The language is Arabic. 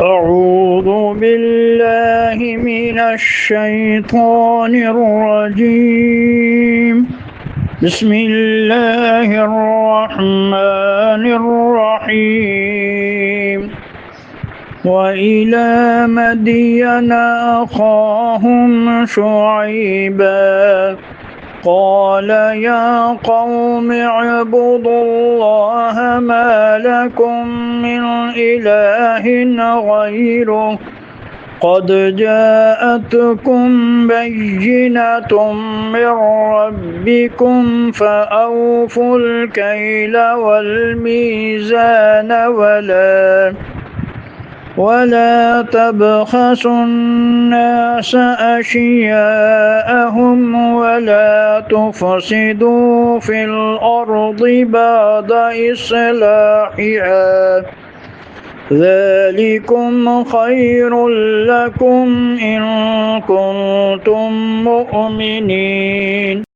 أعوذ بالله من الشيطان الرجيم. بسم الله الرحمن الرحيم. وإلى مدين أخاهم شعيبا قال يا قوم اعبدوا الله ما لكم من إله غيره قد جاءتكم بينة من ربكم فأوفوا الكيل والميزان ولا تبخسوا الناس أشياءهم ولا تفسدوا في الأرض بعد إصلاحها ذلكم خير لكم إن كنتم مؤمنين.